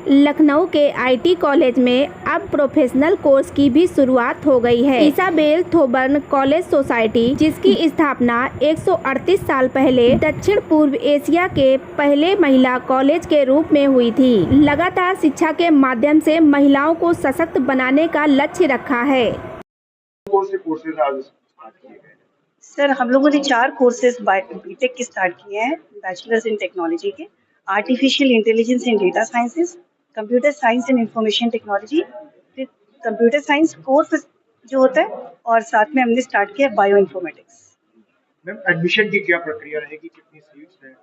लखनऊ के IT college में अब प्रोफेशनल कोर्स की भी शुरुआत हो गई है। इसाबेल थोबर्न कॉलेज सोसाइटी, जिसकी स्थापना 138 साल पहले दक्षिण पूर्व एशिया के पहले महिला कॉलेज के रूप में हुई थी, लगातार शिक्षा के माध्यम से महिलाओं को सशक्त बनाने का लक्ष्य रखा है। सर, हम लोगों ने 4 कोर्सेज बीटेक के स्टार्ट किए हैं, बैचलर्स इन टेक्नोलॉजी के, artificial intelligence and data sciences, computer science and information technology, फिर कंप्यूटर साइंस कोर्स जो होता है, और साथ में हमने स्टार्ट किया बायो इन्फॉर्मेटिक्स। मैम, एडमिशन की क्या प्रक्रिया रहेगी, कितनी सीट्स हैं?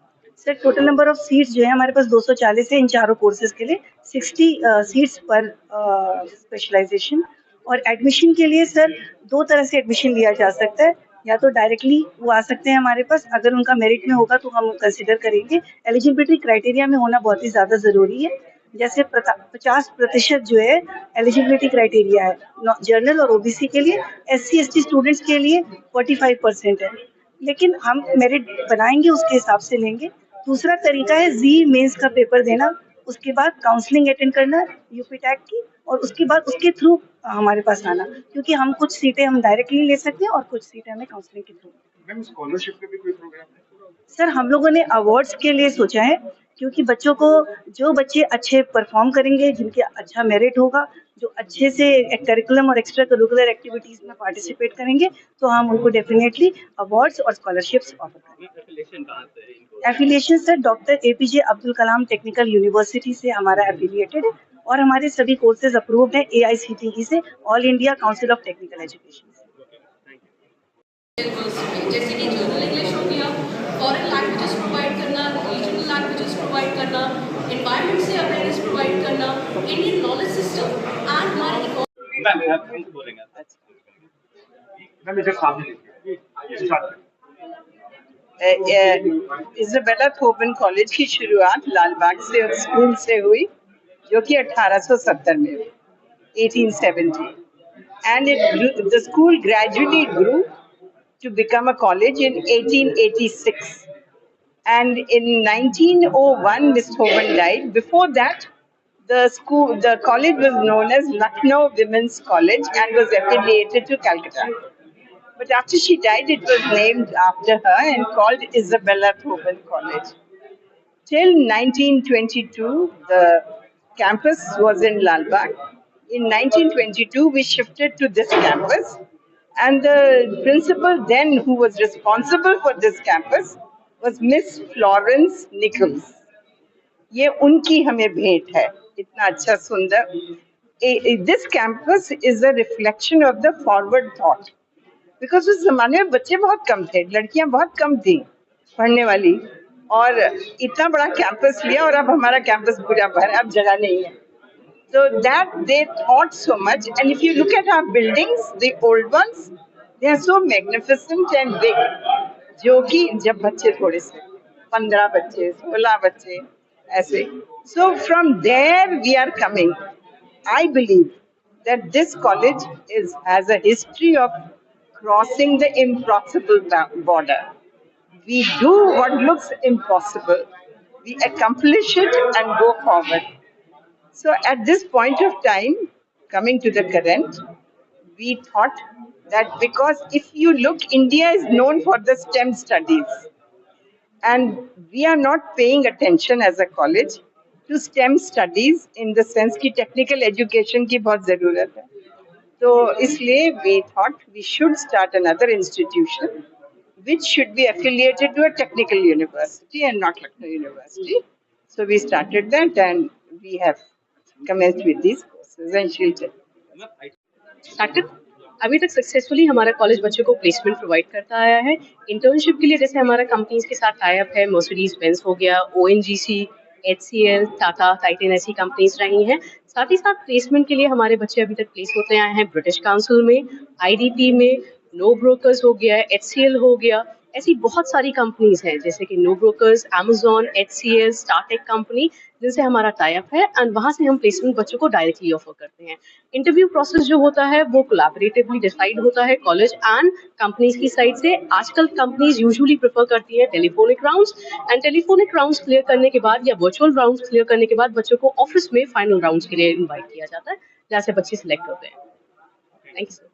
Sir, total number of seats जो है हमारे पास 240 है इन चारों कोर्सेज के लिए, 60 सीट्स पर स्पेशलाइजेशन। और एडमिशन के लिए सर 2 तरह से एडमिशन लिया जा सकता है, या तो डायरेक्टली वो आ सकते हैं हमारे पास, अगर उनका मेरिट में होगा तो हम कंसिडर करेंगे। एलिजिबिलिटी क्राइटेरिया में होना बहुत ही ज़्यादा ज़रूरी है, जैसे 50% जो है एलिजिबिलिटी क्राइटेरिया है जनरल और ओबीसी के लिए, SC/ST स्टूडेंट्स के लिए 45% है, लेकिन हम मेरिट बनाएंगे उसके हिसाब से लेंगे। दूसरा तरीका है जी मेंस का पेपर देना, उसके बाद काउंसलिंग अटेंड करना यूपीटैक की, और उसके बाद उसके थ्रू हमारे पास आना, क्योंकि हम कुछ सीटें हम डायरेक्टली ले सकते हैं और कुछ सीटें हमें काउंसलिंग के थ्रू। मैम, स्कॉलरशिप का भी कोई प्रोग्राम है? सर, हम लोगों ने अवार्ड्स के लिए सोचा है, क्योंकि बच्चों को, जो बच्चे अच्छे परफॉर्म करेंगे, जिनके अच्छा मेरिट होगा, जो अच्छे से करिकुलम और एक्स्ट्रा करिकुलर एक्टिविटीज में पार्टिसिपेट करेंगे, तो हम उनको डेफिनेटली अवार्ड्स और स्कॉलरशिप्स ऑफर करेंगे। Affiliation sir doctor APJ Abdul Kalam technical university से हमारा एफिलिएटेड है, और हमारे सभी कोर्सेज अप्रूव्ड है AICTE से, all India council of technical education से। जैसे कि जनरल इंग्लिश हो गया, फॉरेन लैंग्वेजेस प्रोवाइड करना, रीजनल लैंग्वेजेस प्रोवाइड करना, एनवायरनमेंट से अवेयरनेस प्रोवाइड करना, इंडियन नॉलेज सिस्टम एंड हमारी इज़ाबेला थोबर्न कॉलेज की शुरुआत लाल बाग से स्कूल से हुई, जो कि 1870 में हुई, 1870, and the school gradually grew to become a college in 1886, and in 1901 Miss Thoburn died. Before that, the college was known as Lucknow Women's College and was affiliated to Calcutta. But after she died, it was named after her and called Izabellae Thoburn College. Till 1922, the campus was in Lal Bagh. In 1922, we shifted to this campus, and the principal then, who was responsible for this campus, was Miss Florence Nichols. ये उनकी हमें भेंट है, इतना अच्छा सुंदर। This campus is a reflection of the forward thought, because उस जमाने में बच्चे बहुत कम थे, लड़कियां बहुत कम थी पढ़ने वाली, और इतना बड़ा कैंपस लिया, और अब हमारा कैंपस पूरा भरा, अब जगह नहीं है। So that they thought so much, and if you look at our buildings, the old ones, they are so magnificent and big, जो कि जब बच्चे थोड़े से 15 बच्चे, 16 बच्चे ऐसे, so from there we are coming. I believe that this college has a history of crossing the impossible border. We do what looks impossible, we accomplish it and go forward. So at this point of time, coming to the current, we thought that, because if you look, India is known for the STEM studies, and we are not paying attention as a college to STEM studies in the sense कि technical education की बहुत ज़रूरत है। तो इसलिए we thought we should start another institution which should be affiliated to a technical university and not Lucknow University. So we started that, and we have commenced with these courses and started. अभी तक successfully हमारा college बच्चों को placement provide करता आया है। Internship के लिए जैसे हमारा कंपनीज के साथ टाई अप है, मर्सिडीज बेंज हो गया, ONGC, HCL, टाटा, टाइटन, ऐसी कंपनीज रही हैं। साथ ही साथ प्लेसमेंट के लिए हमारे बच्चे अभी तक प्लेस होते आए हैं ब्रिटिश काउंसिल में, IDP में, नो ब्रोकर्स हो गया, HCL हो गया, ऐसी बहुत सारी कंपनीज हैं जैसे कि no brokers, Amazon, HCL, Startek company, जिनसे हमारा टाई अप है एंड वहां से हम प्लेसमेंट बच्चों को डायरेक्टली ऑफर करते हैं। इंटरव्यू प्रोसेस जो होता है वो कोलैबोरेटिवली डिसाइड होता है कॉलेज एंड कंपनीज की साइड से। आजकल कंपनीज यूजुअली प्रेफर करती हैं telephonic rounds, and telephonic rounds clear करने के बाद या वर्चुअल राउंड्स क्लियर करने के बाद बच्चों को ऑफिस में फाइनल राउंड्स के लिए इनवाइट किया जाता है, जहाँ से बच्चे सिलेक्ट होते हैं। Thank you sir.